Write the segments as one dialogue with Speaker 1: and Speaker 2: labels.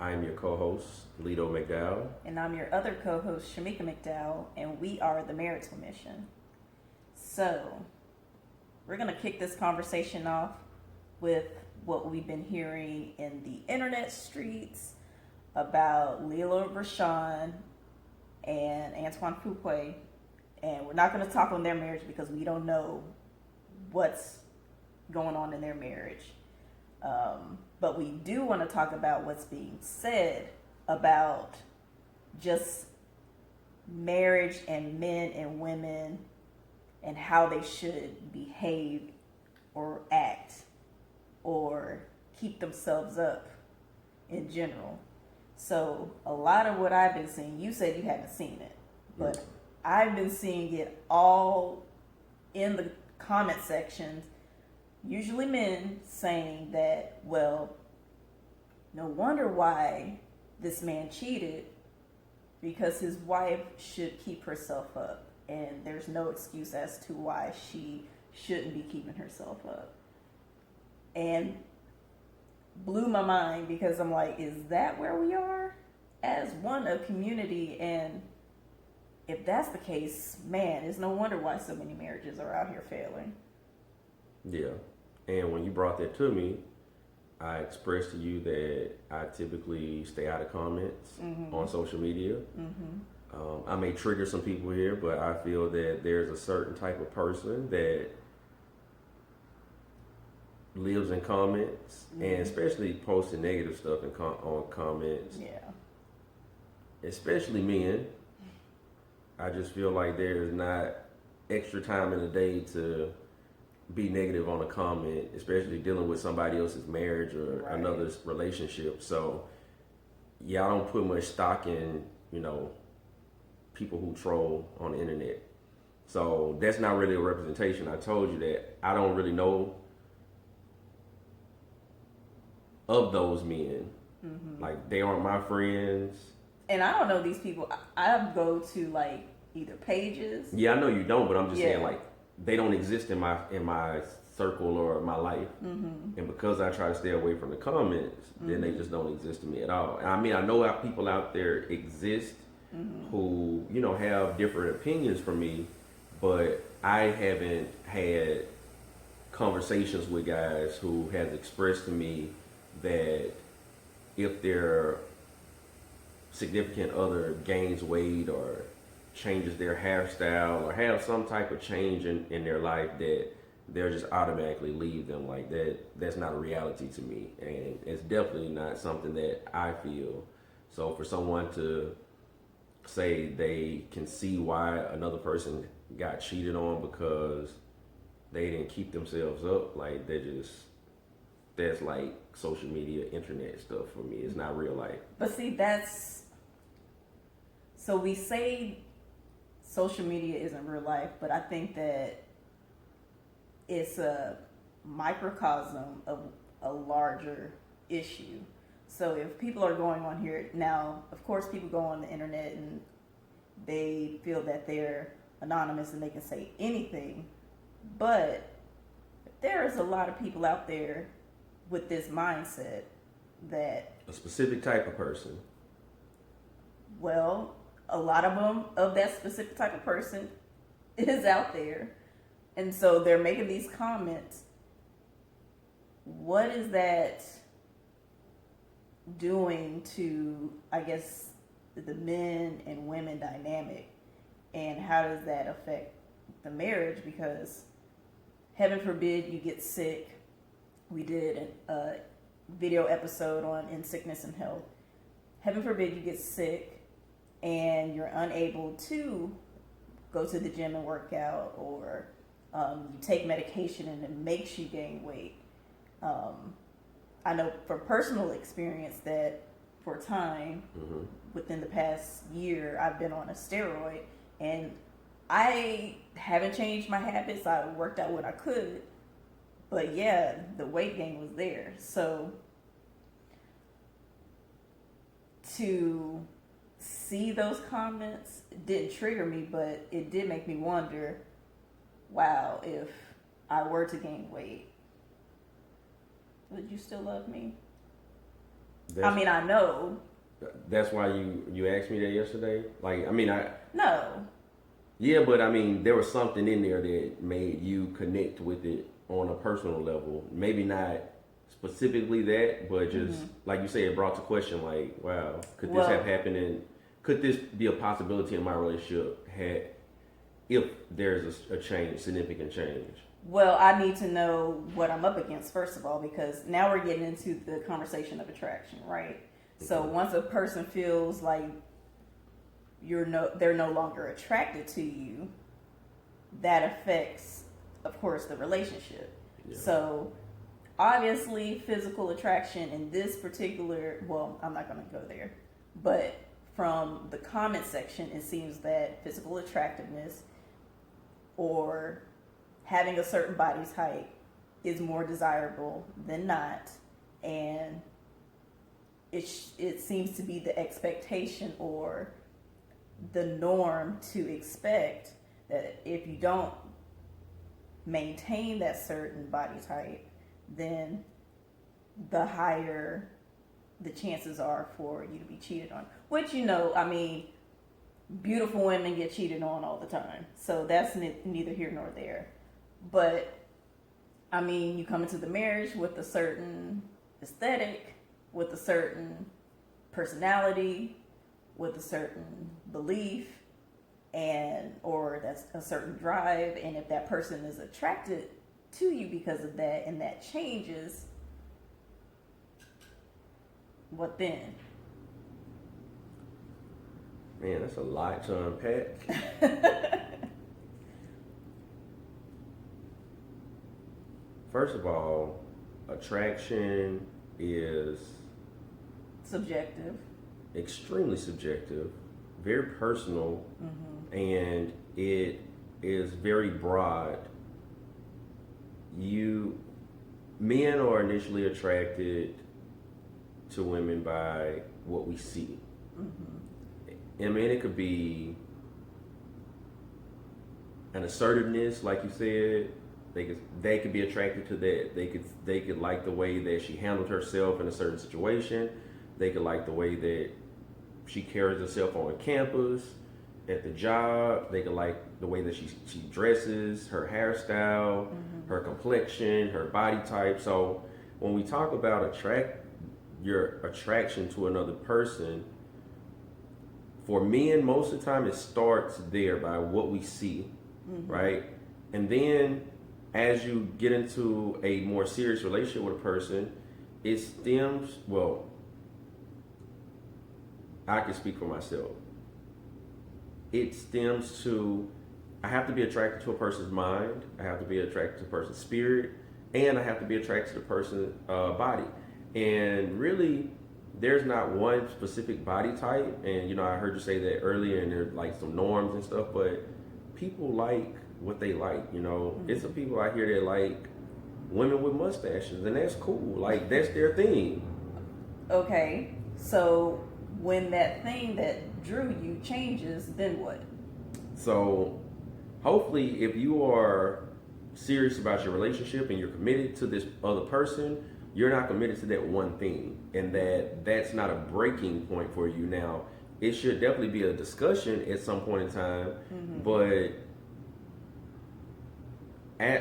Speaker 1: I am your co-host, Lito McDowell.
Speaker 2: And I'm your other co host, Shamika McDowell, and we are the Marriage Commission. So, we're going to kick this conversation off with what we've been hearing in the internet streets about Lela Rochon and Antoine Fuqua. And we're not going to talk on their marriage because we don't know what's going on in their marriage. But we do want to talk about what's being said about just marriage and men and women and how they should behave or act or keep themselves up in general. So a lot of what I've been seeing, you said you haven't seen it, but I've been seeing it all in the comment sections, usually men saying that, well, no wonder why this man cheated, because his wife should keep herself up, and there's no excuse as to why she shouldn't be keeping herself up. And blew my mind because I'm like, is that where we are as one of community? And if that's the case, man, it's no wonder why so many marriages are out here failing.
Speaker 1: Yeah. And when you brought that to me, I expressed to you that I typically stay out of comments on social media. I may trigger some people here, but I feel that there's a certain type of person that lives in comments and especially posting negative stuff on comments.
Speaker 2: Yeah.
Speaker 1: Especially men. I just feel like there's not extra time in the day to be negative on a comment, especially dealing with somebody else's marriage or another relationship. So, yeah, I don't put much stock in, people who troll on the internet. So that's not really a representation. I told you that I don't really know of those men. Like, they aren't my friends.
Speaker 2: And I don't know these people. I go to like either pages.
Speaker 1: Yeah, I know you don't, but I'm just saying, like, they don't exist in my circle or my life. And because I try to stay away from the comments, then they just don't exist to me at all. And I mean, I know people out there exist who, have different opinions from me, but I haven't had conversations with guys who has expressed to me that if their significant other gains weight or changes their hairstyle or have some type of change in their life, that they'll just automatically leave them. Like, that's not a reality to me, and it's definitely not something that I feel. So for someone to say they can see why another person got cheated on because they didn't keep themselves up, like, that's like social media, internet stuff for me. It's not real life.
Speaker 2: But see, so we say social media isn't real life, but I think that it's a microcosm of a larger issue. So if people are going on here now, of course people go on the internet and they feel that they're anonymous and they can say anything, but there is a lot of people out there with this mindset that
Speaker 1: a specific type of person.
Speaker 2: Well, a lot of them, of that specific type of person, is out there. And so they're making these comments. What is that doing to, I guess, the men and women dynamic? And how does that affect the marriage? Because heaven forbid you get sick. We did a video episode on In Sickness and Health. Heaven forbid you get sick and you're unable to go to the gym and work out, or you take medication and it makes you gain weight. I know from personal experience that for a time, within the past year, I've been on a steroid, and I haven't changed my habits. I worked out what I could, but yeah, the weight gain was there. So to see those comments didn't trigger me, but it did make me wonder, wow, if I were to gain weight, would you still love me? I mean, I know.
Speaker 1: That's why you asked me that yesterday. Like, I mean,
Speaker 2: No.
Speaker 1: Yeah, but I mean, there was something in there that made you connect with it on a personal level. Maybe not specifically that, but just like you say, it brought to question, like, wow, could this have happened? And could this be a possibility in my relationship if there's a change, significant change?
Speaker 2: Well, I need to know what I'm up against, first of all, because now we're getting into the conversation of attraction, right? So once a person feels like they're no longer attracted to you, that affects, of course, the relationship. Yeah. So obviously physical attraction in this particular, well, I'm not going to go there, but from the comment section, it seems that physical attractiveness or having a certain body type is more desirable than not, and it seems to be the expectation or the norm to expect that if you don't maintain that certain body type, then the higher the chances are for you to be cheated on. Which, I mean, beautiful women get cheated on all the time. So that's neither here nor there. But, I mean, you come into the marriage with a certain aesthetic, with a certain personality, with a certain belief, or that's a certain drive, and if that person is attracted to you because of that and that changes, what then?
Speaker 1: Man, that's a lot to unpack. First of all, attraction is
Speaker 2: subjective,
Speaker 1: extremely subjective, very personal, and it is very broad. Men are initially attracted to women by what we see. I mean, it could be an assertiveness, like you said. They could be attracted to that. They could like the way that she handled herself in a certain situation. They could like the way that she carries herself on campus, at the job. They could like the way that she dresses, her hairstyle, her complexion, her body type. So when we talk about your attraction to another person, for men, most of the time it starts there by what we see, right? And then as you get into a more serious relationship with a person, it stems, well, I can speak for myself. It stems to, I have to be attracted to a person's mind, I have to be attracted to a person's spirit, and I have to be attracted to the person's body. And really, there's not one specific body type. And, I heard you say that earlier, and there's like some norms and stuff, but people like what they like, It's some people out here that like women with mustaches, and that's cool. Like, that's their thing.
Speaker 2: Okay, so when that thing that drew you changes, then what?
Speaker 1: So hopefully, if you are serious about your relationship and you're committed to this other person, you're not committed to that one thing, and that's not a breaking point for you. Now, it should definitely be a discussion at some point in time, but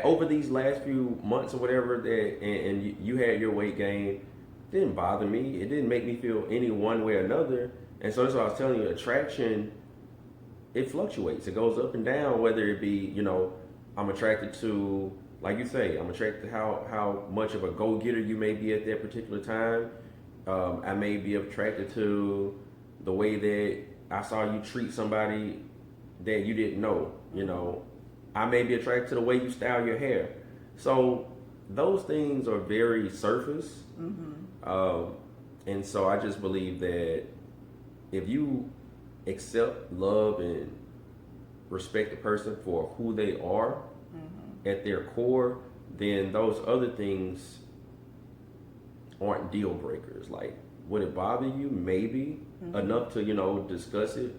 Speaker 1: over these last few months or whatever, and you had your weight gain, it didn't bother me. It didn't make me feel any one way or another. And so that's what I was telling you. Attraction, it fluctuates. It goes up and down. Whether it be, I'm attracted to, like you say, I'm attracted to how much of a go-getter you may be at that particular time. I may be attracted to the way that I saw you treat somebody that you didn't know. I may be attracted to the way you style your hair. So those things are very surface. And so I just believe that if you accept, love, and respect the person for who they are at their core, then those other things aren't deal breakers. Like, would it bother you? Maybe enough to discuss it,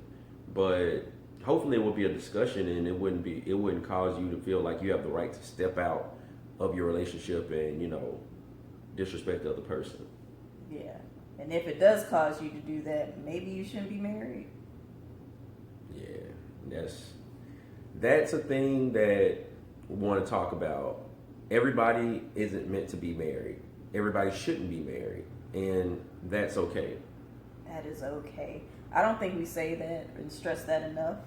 Speaker 1: but hopefully it will be a discussion, and it wouldn't cause you to feel like you have the right to step out of your relationship and disrespect the other person.
Speaker 2: Yeah. And if it does cause you to do that, maybe you shouldn't be married.
Speaker 1: Yeah, that's a thing that we want to talk about. Everybody isn't meant to be married. Everybody shouldn't be married, and that's okay.
Speaker 2: That is okay. I don't think we say that and stress that enough.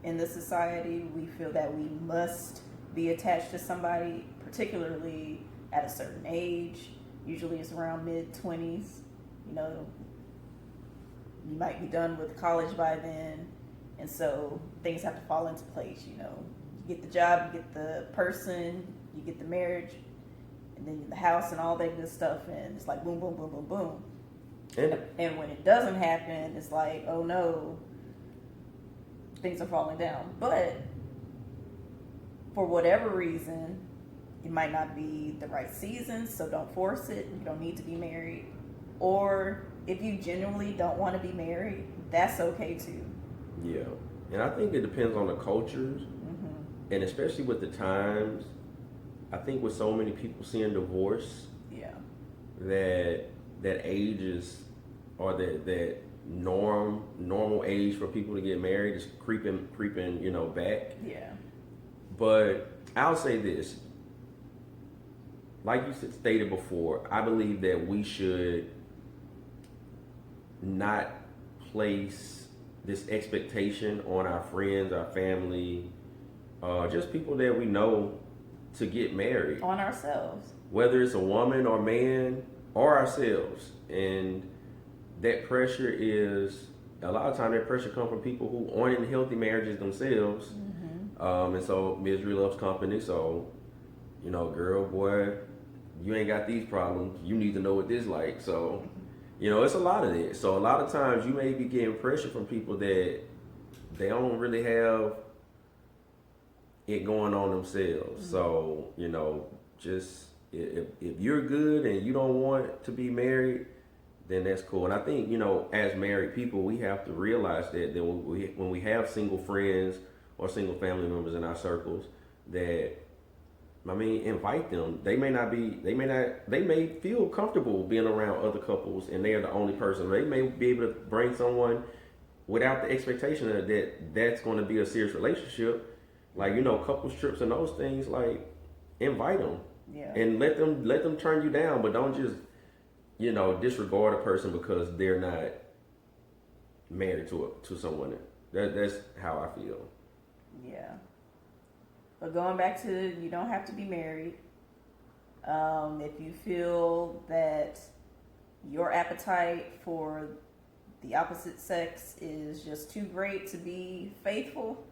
Speaker 2: In this society, we feel that we must be attached to somebody, particularly at a certain age. Usually it's around mid-20s. You know, you might be done with college by then. And so things have to fall into place, you know. You get the job, you get the person, you get the marriage, and then the house and all that good stuff. And it's like boom, boom, boom, boom, boom. And when it doesn't happen, it's like, oh no, things are falling down. But for whatever reason, it might not be the right season, so don't force it. You don't need to be married. Or if you genuinely don't want to be married, that's okay too.
Speaker 1: Yeah. And I think it depends on the cultures, and especially with the times. I think with so many people seeing divorce, that age is, or that normal age for people to get married is creeping, you know, back.
Speaker 2: Yeah.
Speaker 1: But I'll say this, like you stated before, I believe that we should not place this expectation on our friends, our family, just people that we know to get married.
Speaker 2: On ourselves.
Speaker 1: Whether it's a woman or man or ourselves. And that pressure is, a lot of times that pressure comes from people who aren't in healthy marriages themselves. And so misery loves company. So, you know, girl, boy, you ain't got these problems. You need to know what this like. So, you know, it's a lot of it. So a lot of times you may be getting pressure from people that they don't really have it going on themselves. So, you know, just if you're good and you don't want to be married, then that's cool. And I think, you know, as married people, we have to realize that when we have single friends or single family members in our circles, that, I mean, invite them. They may feel comfortable being around other couples and they're the only person. They may be able to bring someone without the expectation that that's going to be a serious relationship. Like, you know, couples trips and those things, like, invite them.
Speaker 2: Yeah.
Speaker 1: And let them turn you down, but don't just, you know, disregard a person because they're not married to someone. That's how I feel.
Speaker 2: Yeah. But going back to, you don't have to be married. If you feel that your appetite for the opposite sex is just too great to be faithful,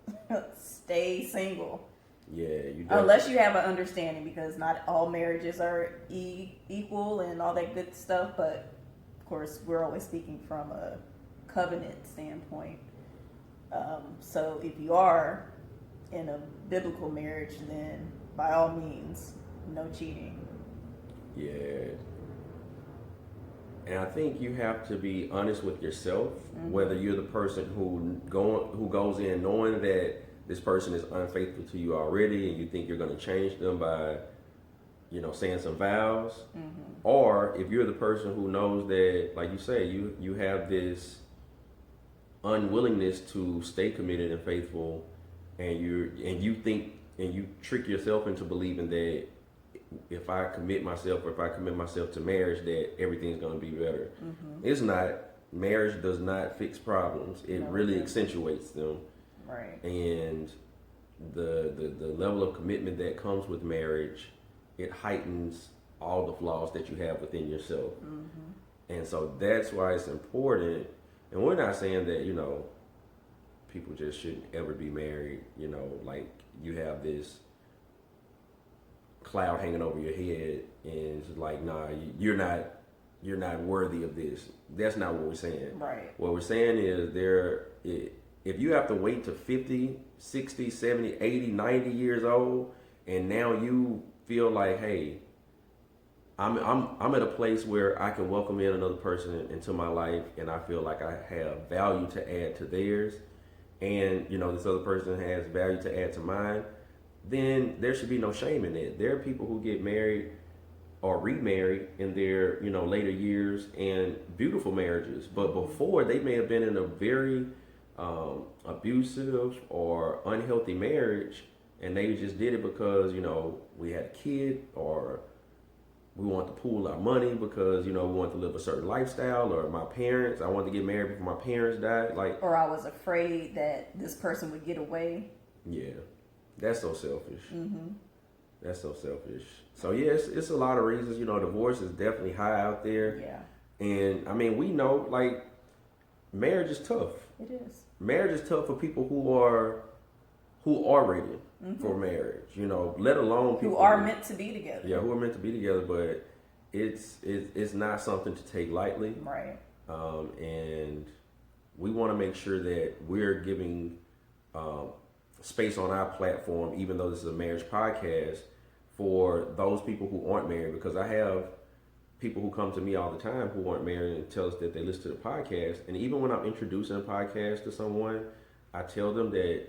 Speaker 2: stay single.
Speaker 1: Yeah, you don't.
Speaker 2: Unless you have an understanding, because not all marriages are equal and all that good stuff. But of course, we're always speaking from a covenant standpoint. So if you are in a biblical marriage, then by all means, no cheating.
Speaker 1: Yeah. And I think you have to be honest with yourself, whether you're the person who goes in knowing that this person is unfaithful to you already and you think you're going to change them by, you know, saying some vows, or if you're the person who knows that, like you say, you have this unwillingness to stay committed and faithful, and you trick yourself into believing that if I commit myself to marriage, that everything's going to be better. It's not. Marriage does not fix problems. It really accentuates them.
Speaker 2: Right.
Speaker 1: And the level of commitment that comes with marriage, it heightens all the flaws that you have within yourself. And so that's why it's important. And we're not saying that, you know, people just shouldn't ever be married, you know, like you have this cloud hanging over your head and it's like, nah, you're not worthy of this. That's not what we're saying.
Speaker 2: Right.
Speaker 1: What we're saying is if you have to wait to 50, 60, 70, 80, 90 years old, and now you feel like, hey, I'm at a place where I can welcome in another person into my life, and I feel like I have value to add to theirs, and, you know, this other person has value to add to mine, then there should be no shame in it. There are people who get married or remarry in their, later years and beautiful marriages. But before, they may have been in a very abusive or unhealthy marriage, and they just did it because, we had a kid, or we want to pool our money because, we want to live a certain lifestyle, or I wanted to get married before my parents died.
Speaker 2: Or I was afraid that this person would get away.
Speaker 1: Yeah, that's so selfish.
Speaker 2: Mm-hmm.
Speaker 1: That's so selfish. So yeah, it's a lot of reasons. Divorce is definitely high out there.
Speaker 2: Yeah.
Speaker 1: And I mean, we know, like, marriage is tough.
Speaker 2: It is.
Speaker 1: Marriage is tough for people who are ready for marriage. Let alone people
Speaker 2: who are meant to be together.
Speaker 1: Yeah, who are meant to be together. But it's not something to take lightly.
Speaker 2: Right.
Speaker 1: And we want to make sure that we're giving space on our platform, even though this is a marriage podcast, for those people who aren't married. Because I have people who come to me all the time who aren't married and tell us that they listen to the podcast. And even when I'm introducing a podcast to someone, I tell them that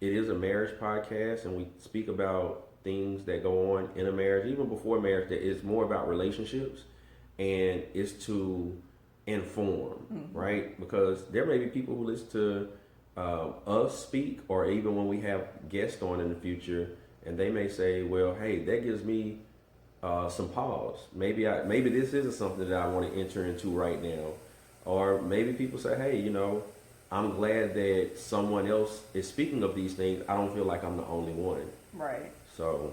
Speaker 1: it is a marriage podcast, and we speak about things that go on in a marriage, even before marriage, that is more about relationships, and it's to inform, right? Because there may be people who listen to us speak, or even when we have guests on in the future, and they may say, well, hey, that gives me some pause. Maybe this isn't something that I want to enter into right now. Or maybe people say, hey, I'm glad that someone else is speaking of these things. I don't feel like I'm the only one.
Speaker 2: Right.
Speaker 1: So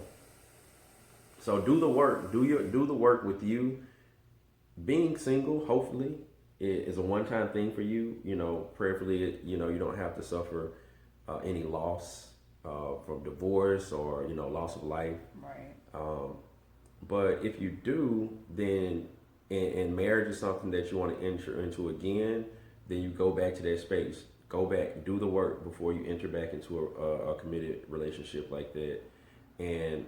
Speaker 1: do the work. Do the work with you. Being single, hopefully, is a one-time thing for you. Prayerfully, you don't have to suffer any loss from divorce or loss of life.
Speaker 2: Right.
Speaker 1: But if you do, then and marriage is something that you want to enter into again, then you go back to that space. Go back, do the work before you enter back into a committed relationship like that. And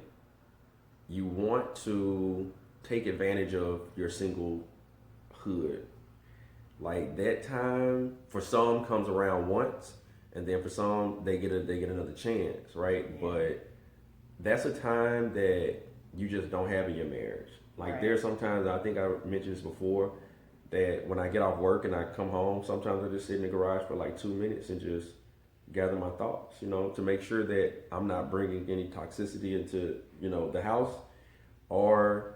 Speaker 1: you want to take advantage of your singlehood. Like, that time for some comes around once, and then for some they get another chance, right? Yeah. But that's a time that you just don't have in your marriage. Like, right. There's sometimes, I think I mentioned this before, that when I get off work and I come home, sometimes I just sit in the garage for like 2 minutes and just gather my thoughts, to make sure that I'm not bringing any toxicity into, the house, or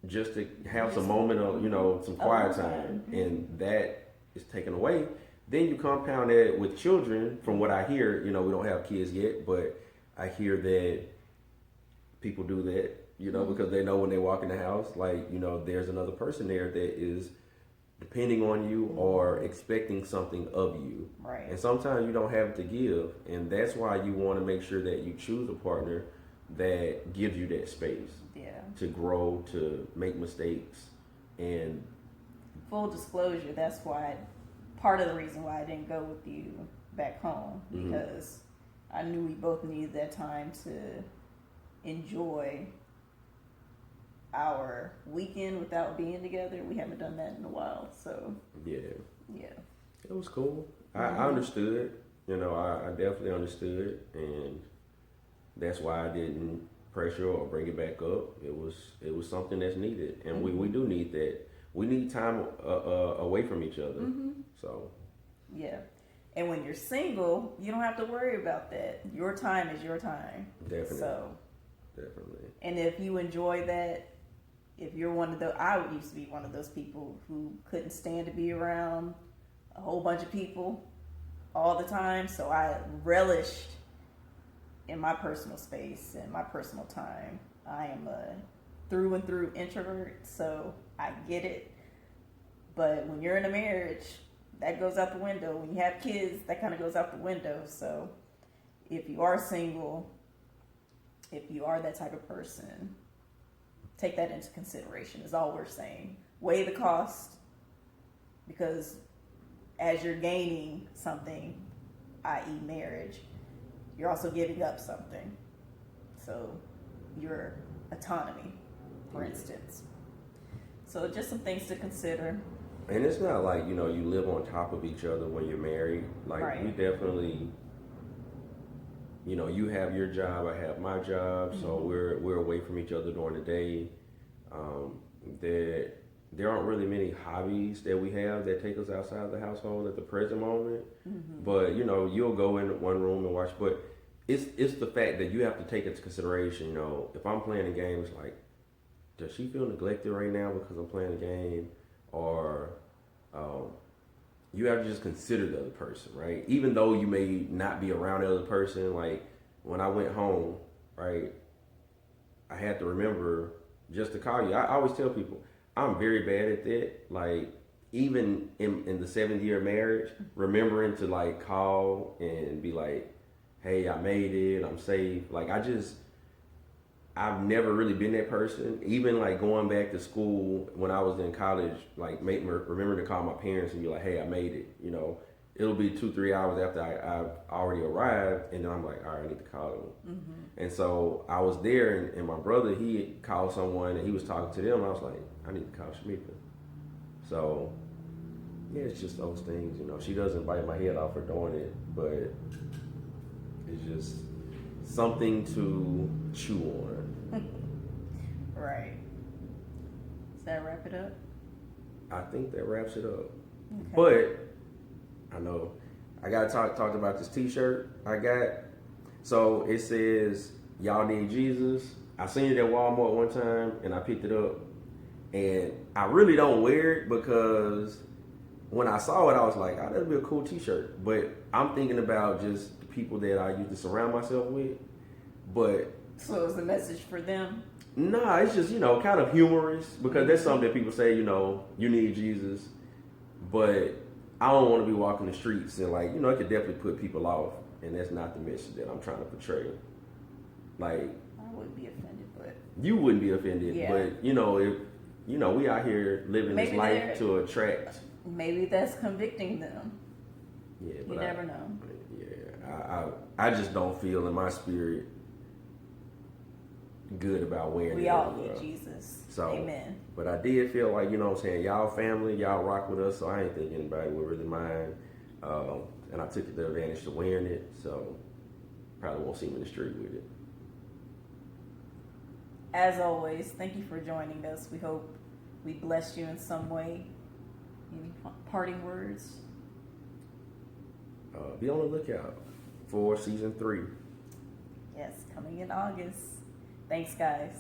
Speaker 1: just to have some moment of, some quiet time, and that is taken away. Then you compound that with children. From what I hear, we don't have kids yet, but I hear that people do that, because they know when they walk in the house, like, there's another person there that is depending on you or expecting something of you.
Speaker 2: Right.
Speaker 1: And sometimes you don't have it to give. And that's why you want to make sure that you choose a partner that gives you that space.
Speaker 2: Yeah.
Speaker 1: To grow, to make mistakes. And
Speaker 2: full disclosure, that's why part of the reason why I didn't go with you back home, because I knew we both needed that time to enjoy our weekend without being together. We haven't done that in a while, so yeah,
Speaker 1: it was cool. I understood. I definitely understood, and that's why I didn't pressure or bring it back up. It was something that's needed, and we do need that. We need time away from each other. So
Speaker 2: yeah. And when you're single, you don't have to worry about that. Your time is your time.
Speaker 1: Definitely.
Speaker 2: So
Speaker 1: definitely.
Speaker 2: And if you enjoy that, if you're one of I used to be one of those people who couldn't stand to be around a whole bunch of people all the time. So I relished in my personal space and my personal time. I am a through and through introvert, so I get it. But when you're in a marriage, that goes out the window. When you have kids, that kind of goes out the window. So if you are single, if you are that type of person, take that into consideration is all we're saying. Weigh the cost, because as you're gaining something, i.e. marriage, you're also giving up something. So your autonomy, for instance. So just some things to consider.
Speaker 1: And it's not like, you live on top of each other when you're married. Like, right. We definitely, you have your job, I have my job, so we're away from each other during the day. That there aren't really many hobbies that we have that take us outside the household at the present moment. But you know, you'll go in one room and watch. But it's the fact that you have to take into consideration. You know, if I'm playing a game, it's like, does she feel neglected right now because I'm playing a game, or you have to just consider the other person, right? Even though you may not be around the other person. Like when I went home, right, I had to remember just to call you. I always tell people I'm very bad at that. Like even in the 7-year marriage, remembering to like call and be like, hey, I made it, I'm safe. Like I've never really been that person. Even like going back to school when I was in college, like remember to call my parents and be like, hey, I made it. You know, it'll be 2-3 hours after I've already arrived, and then I'm like, all right, I need to call them. And so I was there, and my brother, he called someone and he was talking to them. And I was like, I need to call Shamika. So yeah, it's just those things. You know, she doesn't bite my head off for doing it, but it's just something to chew on.
Speaker 2: Right. Does that wrap it up?
Speaker 1: I think that wraps it up.
Speaker 2: Okay.
Speaker 1: But I know I gotta talk about this T-shirt I got. So it says, "Y'all need Jesus." I seen it at Walmart one time and I picked it up, and I really don't wear it because when I saw it, I was like, "Oh, that'd be a cool T-shirt." But I'm thinking about just the people that I used to surround myself with. But
Speaker 2: so is the message for them?
Speaker 1: nah, it's just, you know, kind of humorous because that's something that people say, you know, you need Jesus. But I don't want to be walking the streets and like, you know, it could definitely put people off, and that's not the message that I'm trying to portray. Like,
Speaker 2: I wouldn't be offended, but
Speaker 1: you wouldn't be offended,
Speaker 2: yeah.
Speaker 1: but you know, if you know, we out here living
Speaker 2: Maybe
Speaker 1: this life to attract.
Speaker 2: Maybe that's convicting them.
Speaker 1: Yeah,
Speaker 2: You
Speaker 1: but
Speaker 2: never know.
Speaker 1: Yeah, I just don't feel in my spirit good about wearing it.
Speaker 2: We all need Jesus.
Speaker 1: So,
Speaker 2: amen.
Speaker 1: But I did feel like, you know what I'm saying, y'all family, y'all rock with us, so I ain't think anybody would really mind. And I took the advantage to wearing it, so probably won't see me in the street with it.
Speaker 2: As always, thank you for joining us. We hope we blessed you in some way. Any parting words?
Speaker 1: Be on the lookout for season 3.
Speaker 2: Yes, coming in August. Thanks, guys.